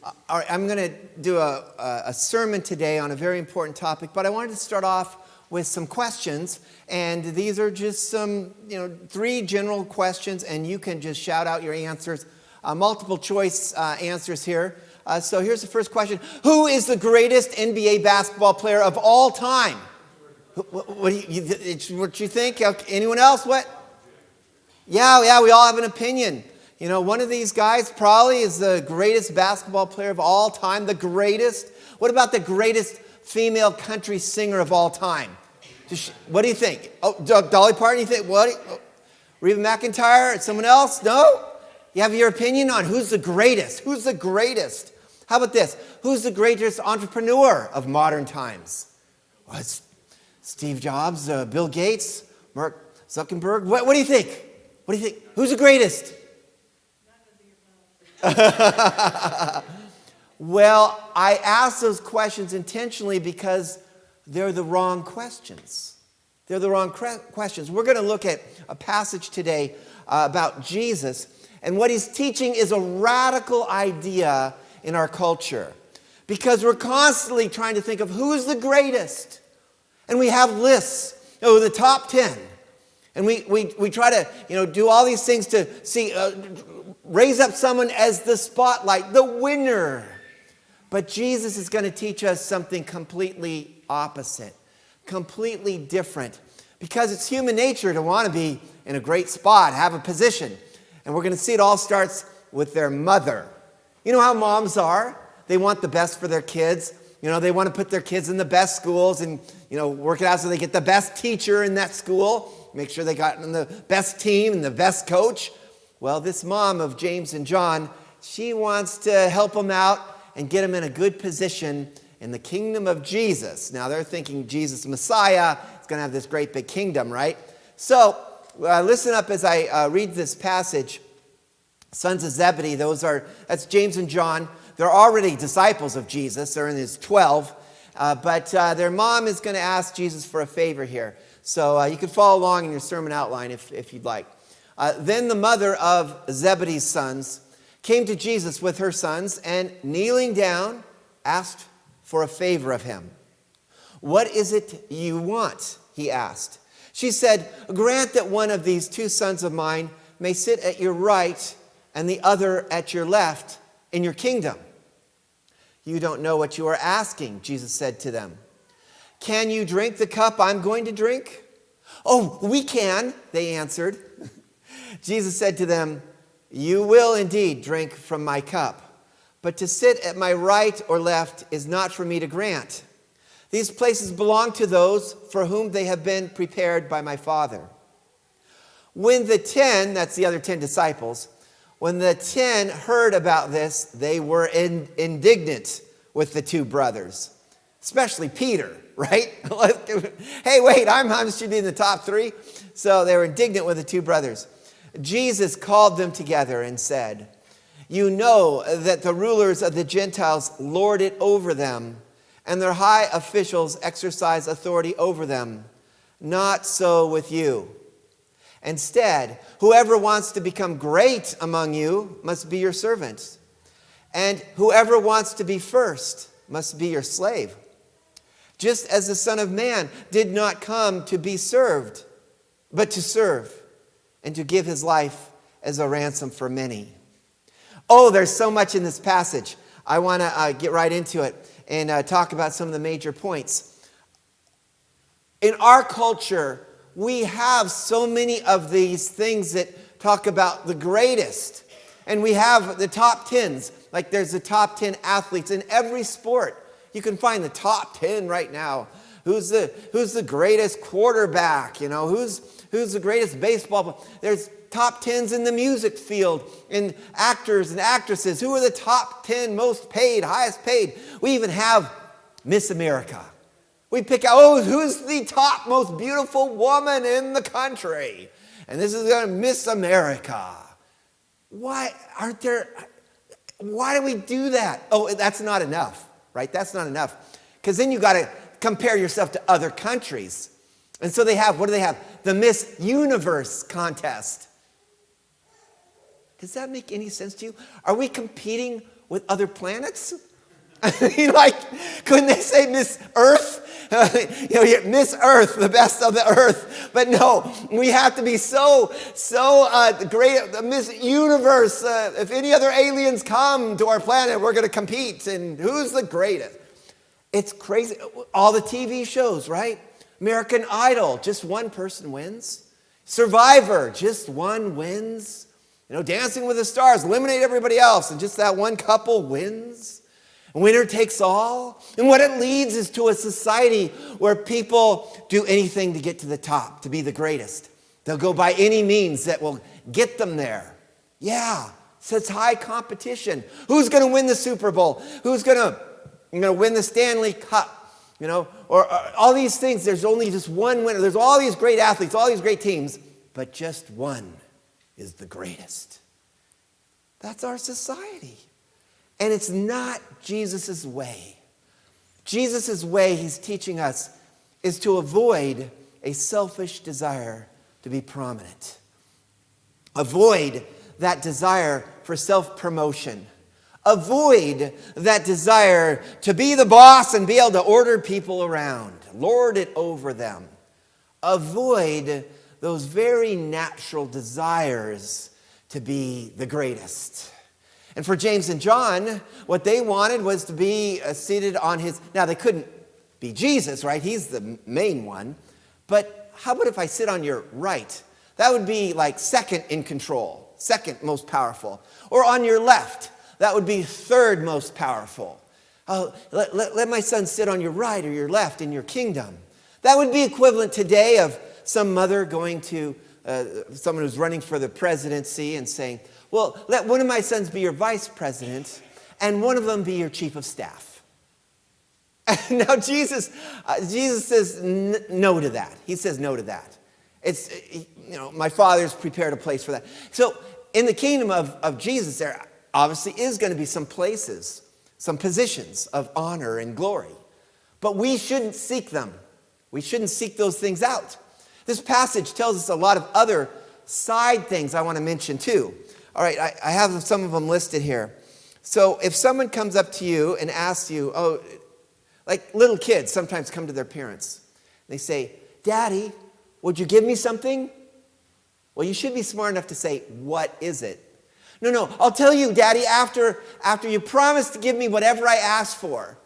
All right, I'm going to do a sermon today on a very important topic, but I wanted to start off with some questions, and these are just some, three general questions, and you can just shout out your answers, multiple choice answers here. So here's the first question. Who is the greatest NBA basketball player of all time? What do you think? Anyone else? What? Yeah, we all have an opinion. One of these guys probably is the greatest basketball player of all time, the greatest. What about the greatest female country singer of all time? What do you think? Oh, Dolly Parton, you think? What? Reba McEntire? Someone else? No? You have your opinion on who's the greatest? Who's the greatest? How about this? Who's the greatest entrepreneur of modern times? Well, it's Steve Jobs, Bill Gates, Mark Zuckerberg. What do you think? What do you think? Who's the greatest? Well, I ask those questions intentionally because they're the wrong questions. They're the wrong questions. We're going to look at a passage today about Jesus, and what he's teaching is a radical idea in our culture, because we're constantly trying to think of who's the greatest, and we have lists, the top 10, and we try to do all these things to see. Raise up someone as the spotlight, the winner. But Jesus is going to teach us something completely opposite, completely different. Because it's human nature to want to be in a great spot, have a position. And we're going to see it all starts with their mother. You know how moms are? They want the best for their kids. They want to put their kids in the best schools and, work it out so they get the best teacher in that school. Make sure they got in the best team and the best coach. Well, this mom of James and John, she wants to help them out and get them in a good position in the kingdom of Jesus. Now, they're thinking Jesus Messiah is going to have this great big kingdom, right? So, listen up as I read this passage. Sons of Zebedee, that's James and John. They're already disciples of Jesus. They're in his 12. But their mom is going to ask Jesus for a favor here. So, you can follow along in your sermon outline if you'd like. Then the mother of Zebedee's sons came to Jesus with her sons and, kneeling down, asked for a favor of him. "What is it you want?" he asked. She said, "Grant that one of these two sons of mine may sit at your right and the other at your left in your kingdom." "You don't know what you are asking," Jesus said to them. "Can you drink the cup I'm going to drink?" "Oh, we can," they answered. Jesus said to them, "You will indeed drink from my cup, but to sit at my right or left is not for me to grant. These places belong to those for whom they have been prepared by my Father." When the 10, that's the other 10 disciples, when the 10 heard about this, they were indignant with the two brothers, especially Peter, right? Hey, wait, I should be in the top 3. So they were indignant with the two brothers. Jesus called them together and said, "You know that the rulers of the Gentiles lord it over them, and their high officials exercise authority over them. Not so with you. Instead, whoever wants to become great among you must be your servant, and whoever wants to be first must be your slave. Just as the Son of Man did not come to be served, but to serve, and to give his life as a ransom for many." Oh, there's so much in this passage. I want to get right into it and talk about some of the major points. In our culture, we have so many of these things that talk about the greatest. And we have the top 10s. Like there's the top 10 athletes in every sport. You can find the top 10 right now. Who's the greatest quarterback? Who's the greatest baseball player? There's top 10s in the music field, in actors and actresses. Who are the top 10 most paid, highest paid? We even have Miss America. We pick out, who's the top most beautiful woman in the country? And this is Miss America. Why do we do that? Oh, that's not enough, right? That's not enough. Because then you got to compare yourself to other countries. And so what do they have? The Miss Universe contest. Does that make any sense to you? Are we competing with other planets? I mean, like, couldn't they say Miss Earth? Miss Earth, the best of the earth. But no, we have to be so great, Miss Universe. If any other aliens come to our planet, we're going to compete. And who's the greatest? It's crazy. All the TV shows, right? American Idol, just one person wins. Survivor, just one wins. Dancing with the Stars, eliminate everybody else, and just that one couple wins. Winner takes all. And what it leads is to a society where people do anything to get to the top, to be the greatest. They'll go by any means that will get them there. Yeah, so it's high competition. Who's going to win the Super Bowl? Who's going to win the Stanley Cup? Or all these things. There's only just one winner. There's all these great athletes, all these great teams, but just one is the greatest. That's our society. And it's not Jesus' way. Jesus' way, he's teaching us, is to avoid a selfish desire to be prominent. Avoid that desire for self-promotion. Avoid that desire to be the boss and be able to order people around, lord it over them. Avoid those very natural desires to be the greatest. And for James and John, what they wanted was to be seated on his... Now, they couldn't be Jesus, right? He's the main one. But how about if I sit on your right? That would be like second in control, second most powerful. Or on your left, that would be third most powerful. Let my son sit on your right or your left in your kingdom. That would be equivalent today of some mother going to someone who's running for the presidency and saying, well, let one of my sons be your vice president and one of them be your chief of staff. And now Jesus says no to that. He says no to that. It's, my Father's prepared a place for that. So in the kingdom of Jesus, there obviously is going to be some places, some positions of honor and glory. But we shouldn't seek them. We shouldn't seek those things out. This passage tells us a lot of other side things I want to mention too. All right, I have some of them listed here. So if someone comes up to you and asks you, like little kids sometimes come to their parents. They say, Daddy, would you give me something? Well, you should be smart enough to say, what is it? No, I'll tell you, Daddy, after you promise to give me whatever I ask for.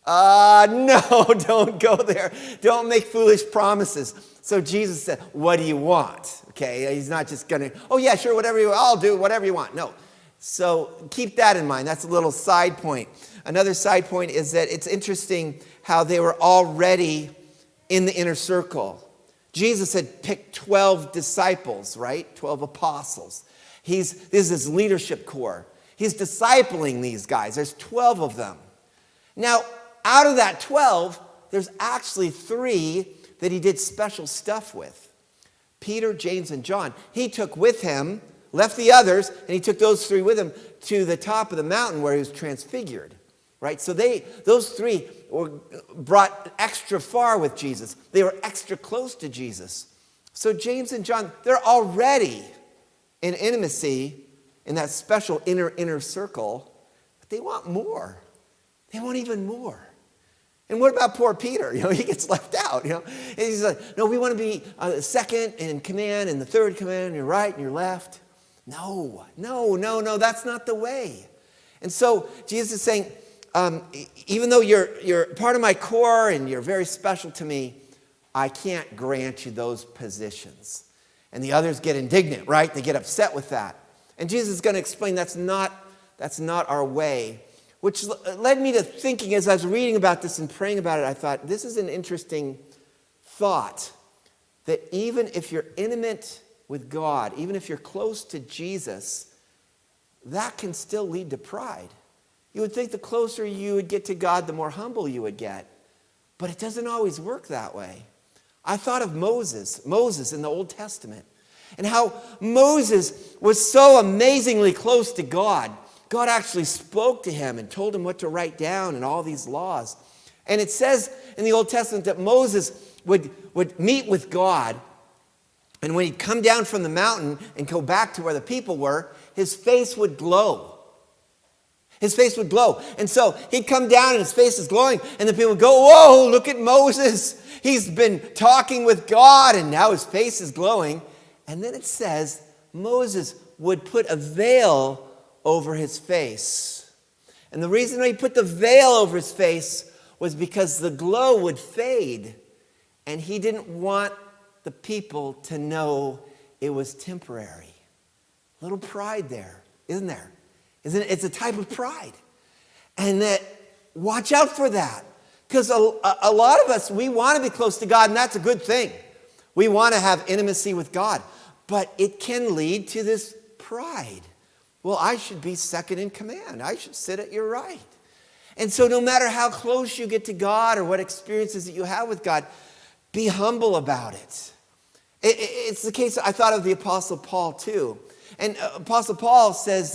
No, don't go there. Don't make foolish promises. So Jesus said, what do you want? Okay, he's not just going to, oh yeah, sure, whatever you want, I'll do whatever you want. No. So keep that in mind. That's a little side point. Another side point is that it's interesting how they were already in the inner circle. Jesus had picked 12 disciples, right? 12 apostles. This is his leadership corps. He's discipling these guys. There's 12 of them. Now, out of that 12, there's actually 3 that he did special stuff with. Peter, James, and John. He took with him, left the others, and he took those 3 with him to the top of the mountain where he was transfigured. Right? So those 3 were brought extra far with Jesus. They were extra close to Jesus. So James and John, they're already in intimacy in that special inner circle, but they want more. They want even more. And what about poor Peter? He gets left out. And he's like, no, we want to be second in command and the third command, and your right and your left. No, that's not the way. And so Jesus is saying, even though you're part of my core and you're very special to me, I can't grant you those positions. And the others get indignant, right? They get upset with that. And Jesus is going to explain that's not our way. Which led me to thinking, as I was reading about this and praying about it, I thought, this is an interesting thought. That even if you're intimate with God, even if you're close to Jesus, that can still lead to pride. You would think the closer you would get to God, the more humble you would get. But it doesn't always work that way. I thought of Moses in the Old Testament, and how Moses was so amazingly close to God. God actually spoke to him and told him what to write down and all these laws. And it says in the Old Testament that Moses would meet with God, and when he'd come down from the mountain and go back to where the people were, his face would glow. His face would glow. And so he'd come down and his face is glowing. And the people would go, whoa, look at Moses. He's been talking with God and now his face is glowing. And then it says Moses would put a veil over his face. And the reason he put the veil over his face was because the glow would fade. And he didn't want the people to know it was temporary. A little pride there, isn't there? Isn't it? It's a type of pride. And that, watch out for that. Because a lot of us, we want to be close to God, and that's a good thing. We want to have intimacy with God. But it can lead to this pride. Well, I should be second in command. I should sit at your right. And so no matter how close you get to God or what experiences that you have with God, be humble about it. It's the case, I thought of the Apostle Paul too. And Apostle Paul says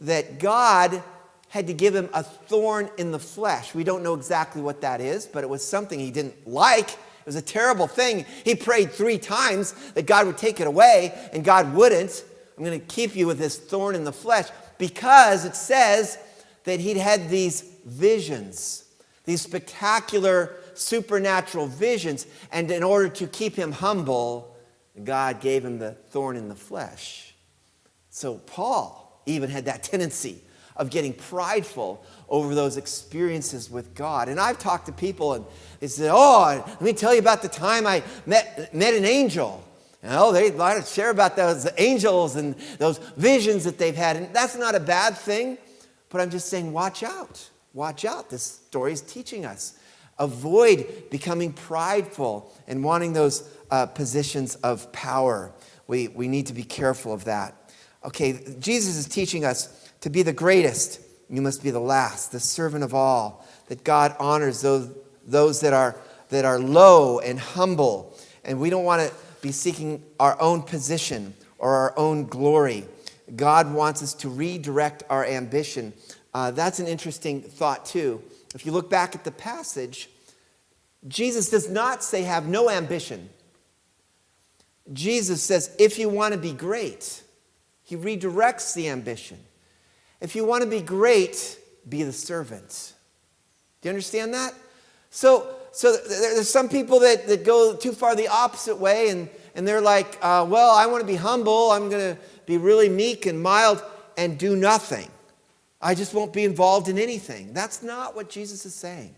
that God had to give him a thorn in the flesh. We don't know exactly what that is, but it was something he didn't like. It was a terrible thing. He prayed 3 times that God would take it away, and God wouldn't. I'm going to keep you with this thorn in the flesh, because it says that he'd had these visions, these spectacular supernatural visions, and in order to keep him humble, God gave him the thorn in the flesh. So Paul even had that tendency of getting prideful over those experiences with God. And I've talked to people and they say, oh, let me tell you about the time I met an angel. They like to share about those angels and those visions that they've had. And that's not a bad thing, but I'm just saying, watch out. Watch out. This story is teaching us. Avoid becoming prideful and wanting those positions of power. We need to be careful of that. Okay, Jesus is teaching us to be the greatest, you must be the last, the servant of all, that God honors those that are low and humble. And we don't want to be seeking our own position or our own glory. God wants us to redirect our ambition. That's an interesting thought too. If you look back at the passage, Jesus does not say have no ambition. Jesus says if you want to be great, he redirects the ambition. If you want to be great, be the servant. Do you understand that? So there's some people that go too far the opposite way, and they're like, well, I want to be humble. I'm going to be really meek and mild and do nothing. I just won't be involved in anything. That's not what Jesus is saying.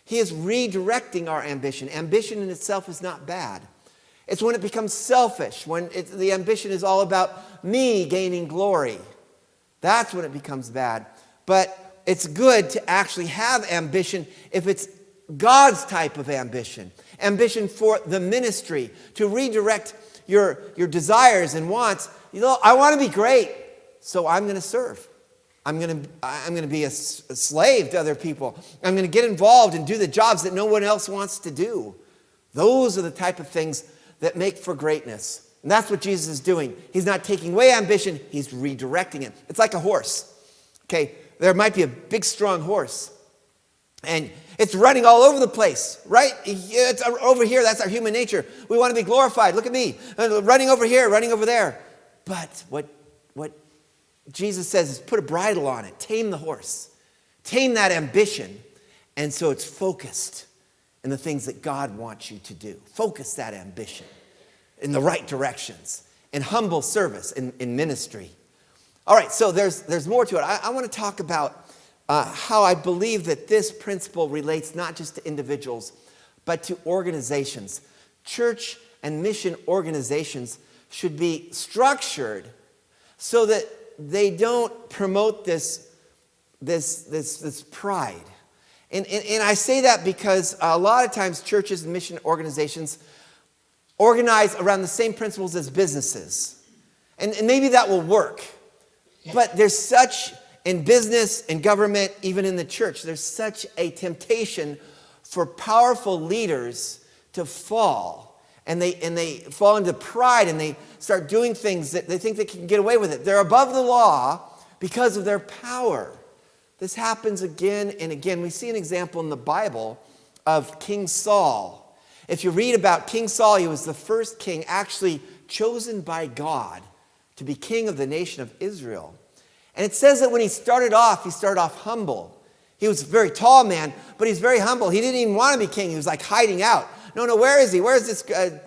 He is redirecting our ambition. Ambition in itself is not bad. It's when it becomes selfish, when the ambition is all about me gaining glory. That's when it becomes bad. But it's good to actually have ambition if it's God's type of ambition. Ambition for the ministry, to redirect your desires and wants. I want to be great, so I'm going to serve. I'm going to be a slave to other people. I'm going to get involved and do the jobs that no one else wants to do. Those are the type of things that make for greatness. And that's what Jesus is doing. He's not taking away ambition, he's redirecting it. It's like a horse. Okay, there might be a big, strong horse. And it's running all over the place, right? It's over here, that's our human nature. We want to be glorified. Look at me, running over here, running over there. But what Jesus says is put a bridle on it. Tame the horse. Tame that ambition. And so it's focused in the things that God wants you to do. Focus that ambition in the right directions, in humble service, in ministry. All right, so there's more to it. I want to talk about how I believe that this principle relates not just to individuals, but to organizations. Church and mission organizations should be structured so that they don't promote this pride. And I say that because a lot of times churches and mission organizations organize around the same principles as businesses. And maybe that will work. But there's such, in business, in government, even in the church, there's such a temptation for powerful leaders to fall. And they fall into pride and they start doing things that they think they can get away with it. They're above the law because of their power. This happens again and again. We see an example in the Bible of King Saul. If you read about King Saul, he was the first king actually chosen by God to be king of the nation of Israel. And it says that when he started off humble. He was a very tall man, but he's very humble. He didn't even want to be king. He was like hiding out. No, where is he? Where is this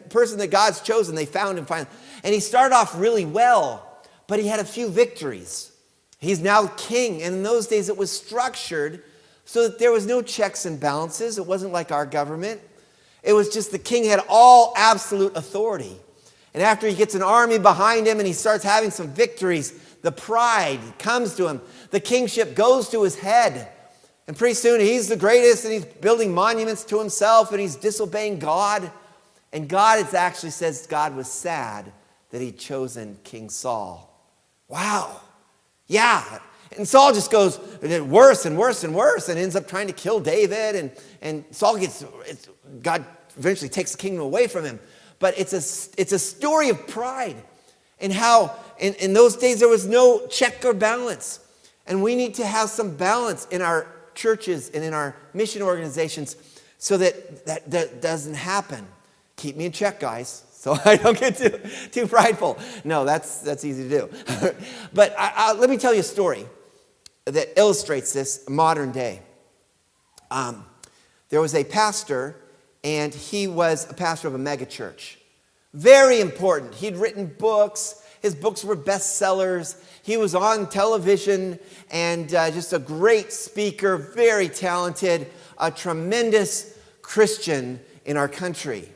person that God's chosen? They found him finally. And he started off really well, but he had a few victories. He's now king. And in those days, it was structured so that there was no checks and balances. It wasn't like our government. It was just the king had all absolute authority. And after he gets an army behind him and he starts having some victories, the pride comes to him. The kingship goes to his head. And pretty soon he's the greatest and he's building monuments to himself and he's disobeying God. And God, it actually says God was sad that he'd chosen King Saul. Wow. Yeah. And Saul just goes worse and worse and worse and ends up trying to kill David. And Saul God eventually takes the kingdom away from him. But it's a story of pride and how in those days there was no check or balance. And we need to have some balance in our churches and in our mission organizations so that doesn't happen. Keep me in check, guys, so I don't get too prideful. No, that's easy to do. But let me tell you a story that illustrates this modern day. There was a pastor, and he was a pastor of a mega church. Very important. He'd written books. His books were bestsellers. He was on television and just a great speaker, very talented, a tremendous Christian in our country.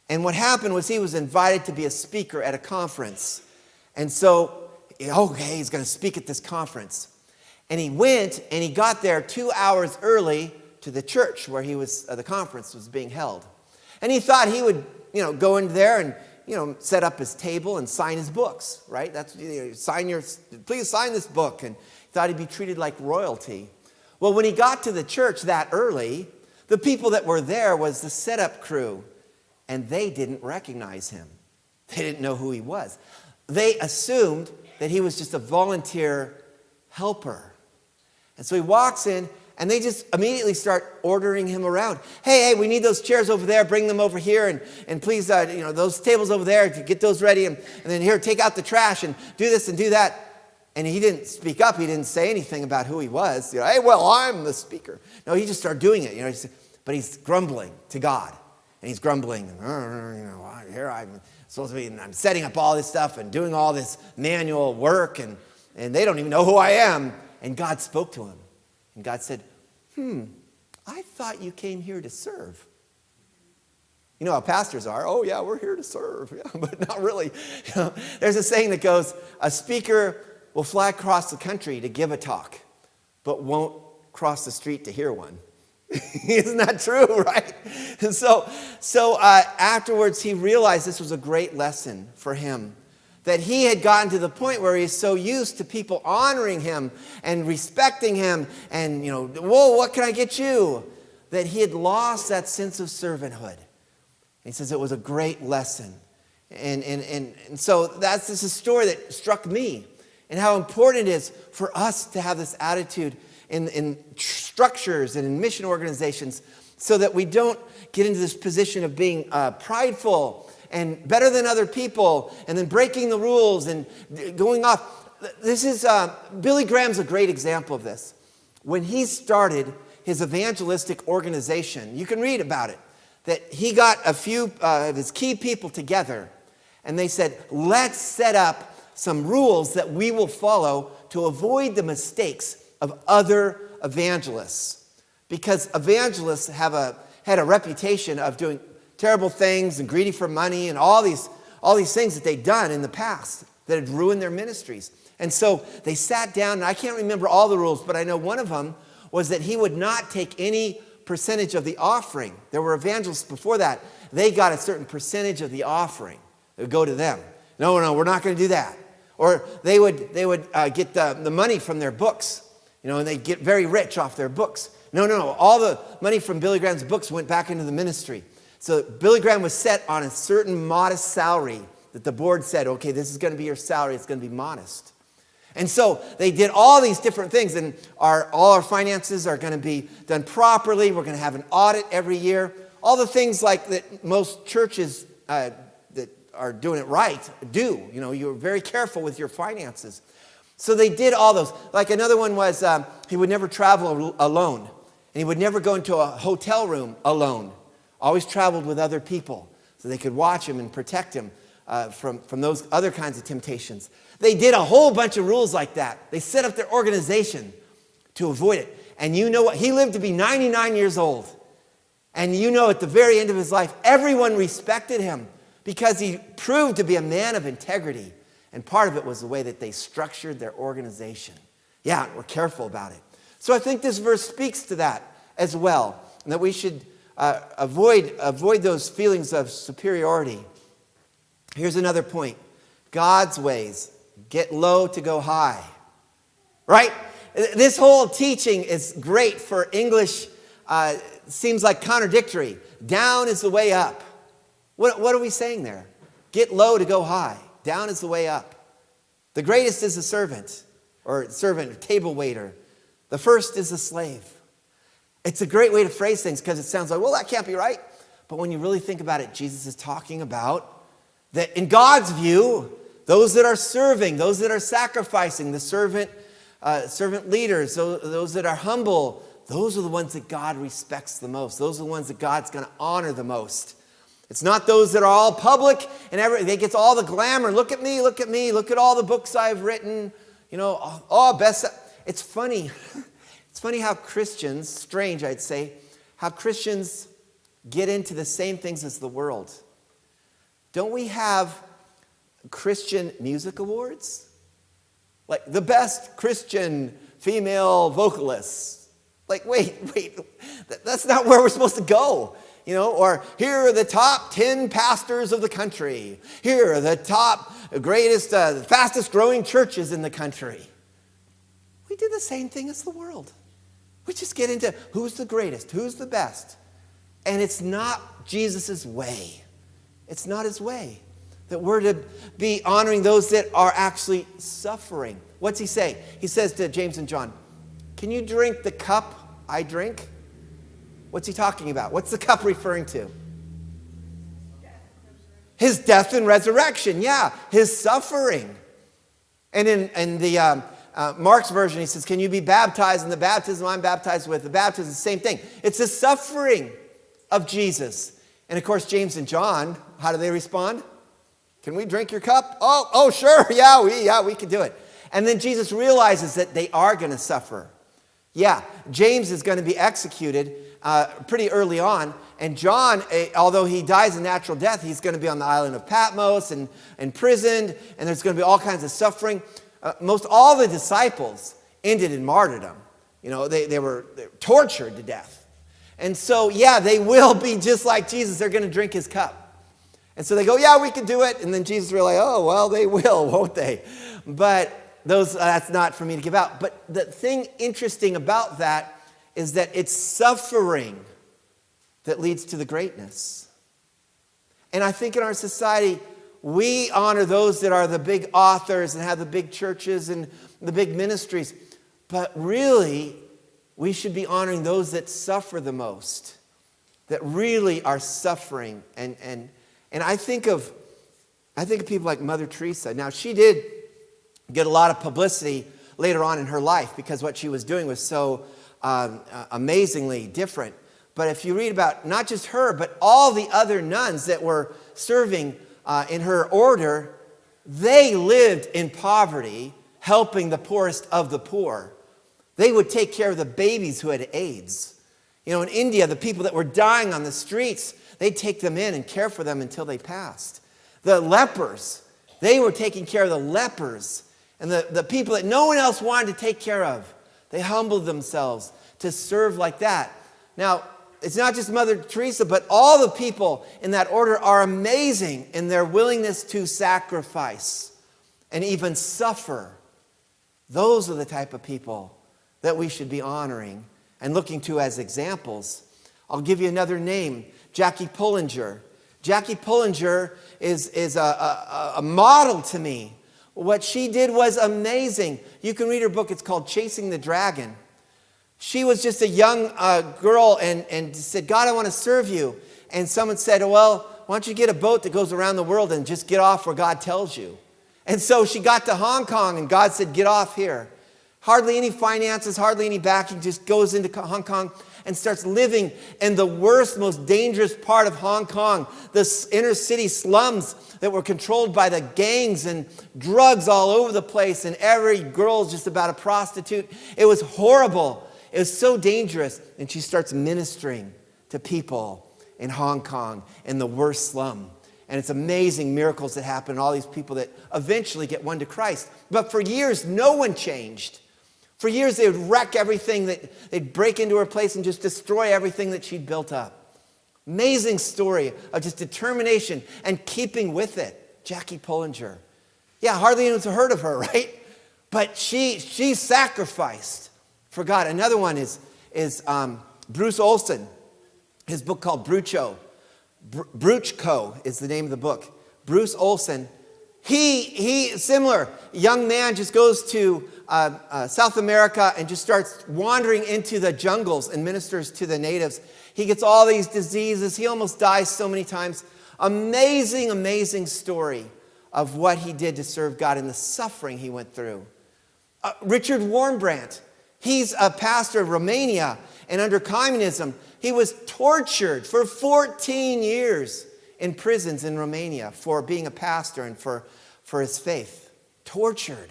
And what happened was he was invited to be a speaker at a conference. And so, okay, he's going to speak at this conference. And he went and he got there 2 hours early to the church where the conference was being held. And he thought he would, go in there and set up his table and sign his books, right? Please sign this book. And he thought he'd be treated like royalty. Well, when he got to the church that early, the people that were there was the setup crew, and they didn't recognize him. They didn't know who he was. They assumed that he was just a volunteer helper. And so he walks in, and they just immediately start ordering him around. Hey, we need those chairs over there. Bring them over here. And please, those tables over there, get those ready. And then here, take out the trash and do this and do that. And he didn't speak up. He didn't say anything about who he was. Hey, well, I'm the speaker. No, he just started doing it. But he's grumbling to God. And he's grumbling. Here I'm supposed to be, and I'm setting up all this stuff and doing all this manual work. And they don't even know who I am. And God spoke to him. And God said, I thought you came here to serve. You know how pastors are. Oh, yeah, we're here to serve. Yeah, but not really. There's a saying that goes, a speaker will fly across the country to give a talk, but won't cross the street to hear one. Isn't that true, right? And so afterwards, he realized this was a great lesson for him. That he had gotten to the point where he's so used to people honoring him and respecting him and, whoa, what can I get you? That he had lost that sense of servanthood. And he says it was a great lesson. And so this is a story that struck me and how important it is for us to have this attitude in structures and in mission organizations so that we don't get into this position of being prideful and better than other people, and then breaking the rules and going off. This is, Billy Graham's a great example of this. When he started his evangelistic organization, you can read about it, that he got a few of his key people together, and they said, let's set up some rules that we will follow to avoid the mistakes of other evangelists. Because evangelists had a reputation of doing terrible things and greedy for money and all these things that they'd done in the past that had ruined their ministries. And so they sat down, and I can't remember all the rules, but I know one of them was that he would not take any percentage of the offering. There were evangelists before that. They got a certain percentage of the offering. It would go to them. No, we're not going to do that. Or they would get the money from their books, and they'd get very rich off their books. No. All the money from Billy Graham's books went back into the ministry. So Billy Graham was set on a certain modest salary that the board said, okay, this is going to be your salary. It's going to be modest. And so they did all these different things, and all our finances are going to be done properly. We're going to have an audit every year. All the things like that most churches that are doing it right do. You're very careful with your finances. So they did all those. Like another one was he would never travel alone. And he would never go into a hotel room alone. Always traveled with other people so they could watch him and protect him from those other kinds of temptations. They did a whole bunch of rules like that. They set up their organization to avoid it. And you know what? He lived to be 99 years old. And you know, at the very end of his life, everyone respected him because he proved to be a man of integrity. And part of it was the way that they structured their organization. Yeah, we're careful about it. So I think this verse speaks to that as well, and that we should avoid those feelings of superiority. Here's another point. God's ways, get low to go high. Right? This whole teaching is great for English. Seems like contradictory. Down is the way up. What are we saying there? Get low to go high. Down is the way up. The greatest is the servant, or table waiter. The first is the slave. It's a great way to phrase things because it sounds like, well, that can't be right. But when you really think about it, Jesus is talking about that in God's view, those that are serving, those that are sacrificing, the servant leaders, those that are humble, those are the ones that God respects the most. Those are the ones that God's going to honor the most. It's not those that are all public and they get all the glamour. Look at me, look at me, look at all the books I've written. You know, best. It's funny. It's funny how Christians, strange I'd say, how Christians get into the same things as the world. Don't we have Christian music awards? Like the best Christian female vocalists. Like, wait, that's not where we're supposed to go. You know, or here are the top 10 pastors of the country. Here are the top, greatest, fastest growing churches in the country. We do the same thing as the world. We just get into who's the greatest, who's the best. And it's not Jesus' way. It's not his way. That we're to be honoring those that are actually suffering. What's he say? He says to James and John, can you drink the cup I drink? What's he talking about? What's the cup referring to? His death and resurrection. Yeah, his suffering. And in the Mark's version, he says, can you be baptized in the baptism I'm baptized with? The baptism is the same thing. It's the suffering of Jesus. And of course, James and John, how do they respond? Can we drink your cup? Oh, sure. Yeah, we can do it. And then Jesus realizes that they are going to suffer. Yeah, James is going to be executed pretty early on. And John, although he dies a natural death, he's going to be on the island of Patmos and imprisoned. And there's going to be all kinds of suffering. Most all the disciples ended in martyrdom. You know, they were tortured to death. And so, yeah, they will be just like Jesus. They're going to drink his cup. And so they go, yeah, we can do it. And then Jesus realized, oh, well, they will, won't they? But that's not for me to give out. But the thing interesting about that is that it's suffering that leads to the greatness. And I think in our society, we honor those that are the big authors and have the big churches and the big ministries. But really, we should be honoring those that suffer the most, that really are suffering. And I think of people like Mother Teresa. Now, she did get a lot of publicity later on in her life because what she was doing was so amazingly different. But if you read about not just her, but all the other nuns that were serving in her order, they lived in poverty, helping the poorest of the poor. They would take care of the babies who had AIDS. You know, in India, the people that were dying on the streets, they'd take them in and care for them until they passed. The lepers, they were taking care of the lepers. And the people that no one else wanted to take care of, they humbled themselves to serve like that. Now, it's not just Mother Teresa, but all the people in that order are amazing in their willingness to sacrifice and even suffer. Those are the type of people that we should be honoring and looking to as examples. I'll give you another name, Jackie Pullinger. Jackie Pullinger is a model to me. What she did was amazing. You can read her book. It's called Chasing the Dragon. She was just a young girl and said, God, I want to serve you. And someone said, well, why don't you get a boat that goes around the world and just get off where God tells you? And so she got to Hong Kong, and God said, get off here. Hardly any finances, hardly any backing, just goes into Hong Kong and starts living in the worst, most dangerous part of Hong Kong, the inner city slums that were controlled by the gangs and drugs all over the place, and every girl's just about a prostitute. It was horrible. It was so dangerous. And she starts ministering to people in Hong Kong in the worst slum. And it's amazing miracles that happen, all these people that eventually get won to Christ. But for years, no one changed. For years, they would wreck everything. They'd break into her place and just destroy everything that she'd built up. Amazing story of just determination and keeping with it. Jackie Pullinger. Yeah, hardly anyone's heard of her, right? But she sacrificed for God. Another one is Bruce Olson. His book called Brucho. Bruchko is the name of the book. Bruce Olson. He similar, young man just goes to South America and just starts wandering into the jungles and ministers to the natives. He gets all these diseases. He almost dies so many times. Amazing, amazing story of what he did to serve God and the suffering he went through. Richard Wurmbrand, he's a pastor of Romania, and under communism, he was tortured for 14 years in prisons in Romania for being a pastor and for his faith. Tortured.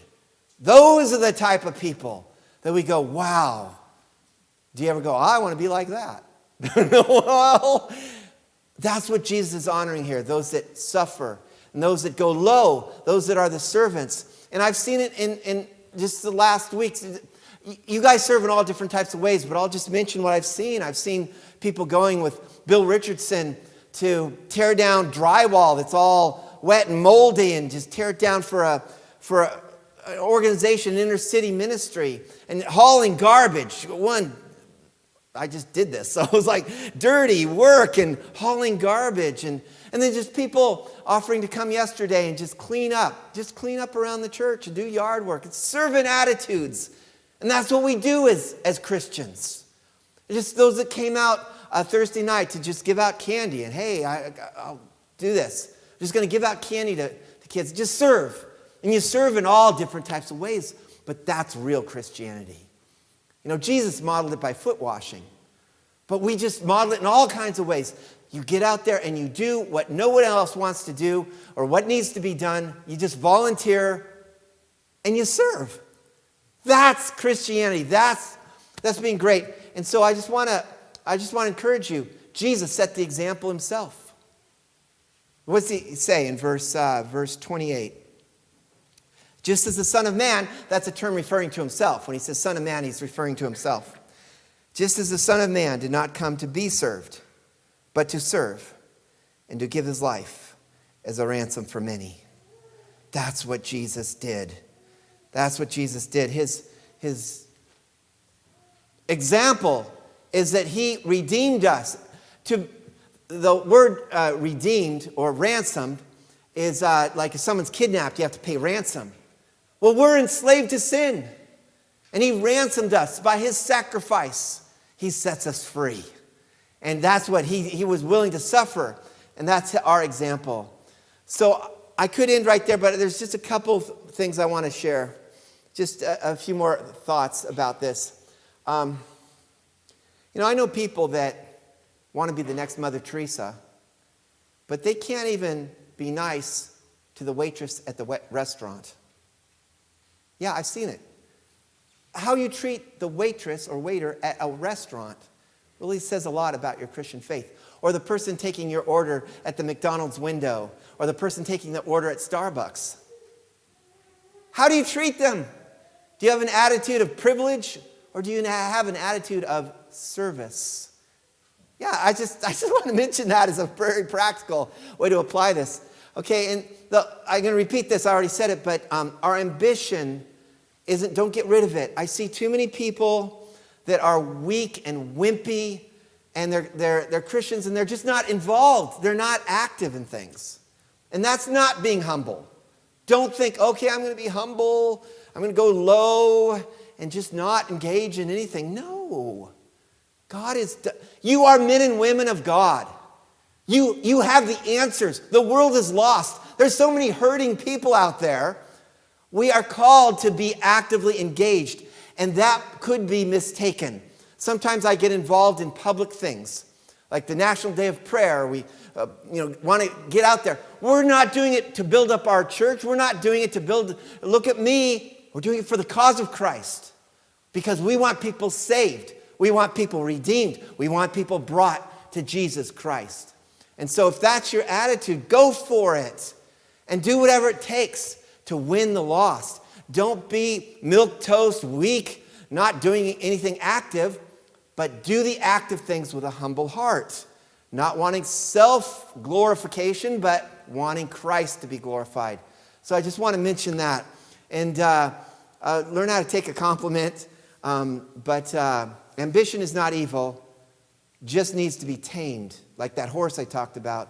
Those are the type of people that we go, wow. Do you ever go, I want to be like that? Well, that's what Jesus is honoring here. Those that suffer and those that go low, those that are the servants. And I've seen it in just the last weeks. You guys serve in all different types of ways, but I'll just mention what I've seen. I've seen people going with Bill Richardson to tear down drywall that's all wet and moldy and just tear it down for an organization, inner city ministry, and hauling garbage. I just did this. So it was like dirty work and hauling garbage. And then just people offering to come yesterday and just clean up around the church and do yard work. It's servant attitudes. And that's what we do as Christians. Just those that came out Thursday night to just give out candy. And hey, I'll do this. I'm just going to give out candy to kids. Just serve. And you serve in all different types of ways. But that's real Christianity. You know, Jesus modeled it by foot washing. But we just model it in all kinds of ways. You get out there and you do what no one else wants to do or what needs to be done. You just volunteer and you serve. That's Christianity. That's being great. And so I just want to encourage you. Jesus set the example himself. What does he say in verse 28? Just as the Son of Man, that's a term referring to himself. When he says Son of Man, he's referring to himself. Just as the Son of Man did not come to be served, but to serve and to give his life as a ransom for many. That's what Jesus did. That's what Jesus did. His example is that he redeemed us. The word redeemed or ransomed is like if someone's kidnapped, you have to pay ransom. Well, we're enslaved to sin. And he ransomed us by his sacrifice. He sets us free. And that's what he was willing to suffer. And that's our example. So I could end right there, but there's just a couple of things I want to share. Just a few more thoughts about this. I know people that want to be the next Mother Teresa, but they can't even be nice to the waitress at the restaurant. Yeah, I've seen it. How you treat the waitress or waiter at a restaurant really says a lot about your Christian faith. Or the person taking your order at the McDonald's window, or the person taking the order at Starbucks. How do you treat them? Do you have an attitude of privilege, or do you have an attitude of service? Yeah, I just want to mention that as a very practical way to apply this. Okay, and I'm going to repeat this. I already said it, but our ambition isn't, don't get rid of it. I see too many people that are weak and wimpy, and they're Christians, and they're just not involved. They're not active in things. And that's not being humble. Don't think, okay, I'm going to be humble. I'm going to go low and just not engage in anything. No. You are men and women of God. You have the answers. The world is lost. There's so many hurting people out there. We are called to be actively engaged, and that could be mistaken. Sometimes I get involved in public things, like the National Day of Prayer. We want to get out there. We're not doing it to build up our church. We're not doing it to look at me. We're doing it for the cause of Christ, because we want people saved. We want people redeemed. We want people brought to Jesus Christ. And so if that's your attitude, go for it and do whatever it takes to win the lost. Don't be milquetoast, weak, not doing anything active, but do the active things with a humble heart. Not wanting self-glorification, but wanting Christ to be glorified. So I just want to mention that. And learn how to take a compliment. But ambition is not evil, just needs to be tamed. Like that horse I talked about,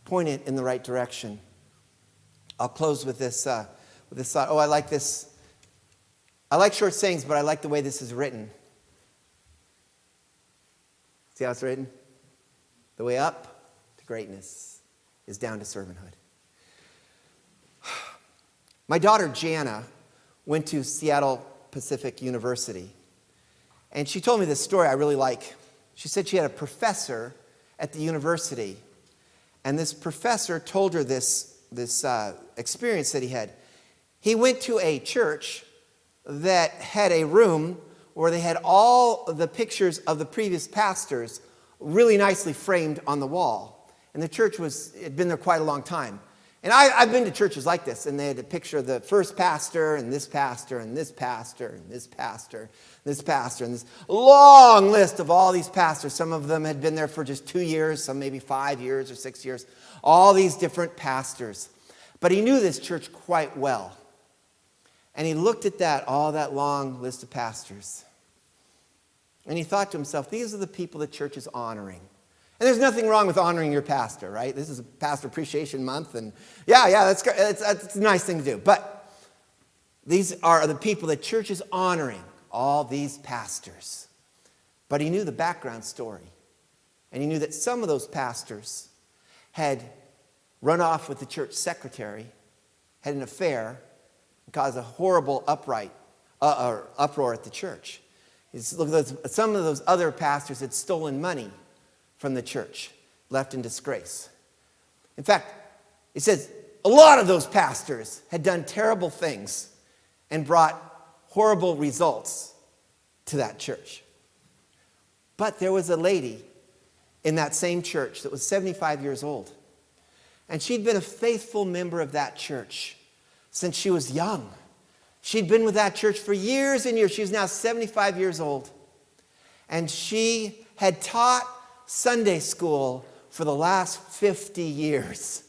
point it in the right direction. I'll close with this thought. Oh, I like this. I like short sayings, but I like the way this is written. See how it's written? The way up to greatness is down to servanthood. My daughter Jana went to Seattle Pacific University, and she told me this story I really like. She said she had a professor at the university, and this professor told her this experience that he had. He went to a church that had a room where they had all the pictures of the previous pastors really nicely framed on the wall. And the church had been there quite a long time. And I've been to churches like this, and they had a picture of the first pastor, and this pastor, and this pastor, and this pastor, and this pastor, and this long list of all these pastors. Some of them had been there for just 2 years, some maybe 5 years or 6 years. All these different pastors. But he knew this church quite well. And he looked at all that long list of pastors. And he thought to himself, these are the people the church is honoring. And there's nothing wrong with honoring your pastor, right? This is a Pastor Appreciation Month, and that's a nice thing to do. But these are the people the church is honoring, all these pastors. But he knew the background story. And he knew that some of those pastors had run off with the church secretary, had an affair, and caused a horrible uproar at the church. Some of those other pastors had stolen money from the church, left in disgrace. In fact, it says a lot of those pastors had done terrible things and brought horrible results to that church. But there was a lady in that same church that was 75 years old. And she'd been a faithful member of that church since she was young. She'd been with that church for years and years. She was now 75 years old. And she had taught Sunday school for the last 50 years.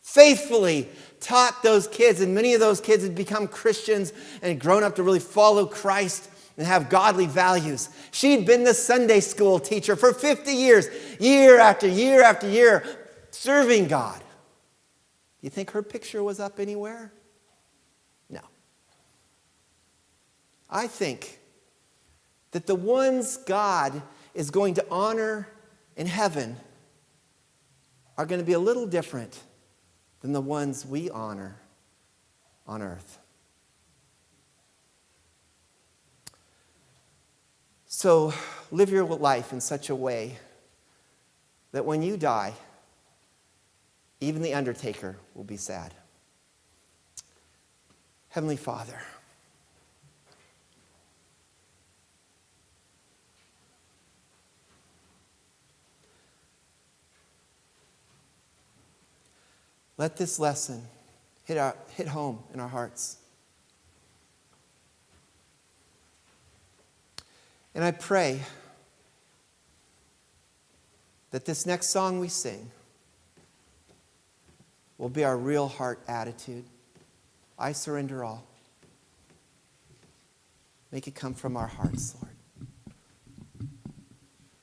Faithfully taught those kids, and many of those kids had become Christians and grown up to really follow Christ and have godly values. She'd been the Sunday school teacher for 50 years, year after year after year, serving God. You think her picture was up anywhere? No. I think that the ones God is going to honor in heaven are going to be a little different than the ones we honor on earth. So live your life in such a way that when you die, even the undertaker will be sad. Heavenly Father, let this lesson hit home in our hearts. And I pray that this next song we sing will be our real heart attitude. I surrender all. Make it come from our hearts, Lord.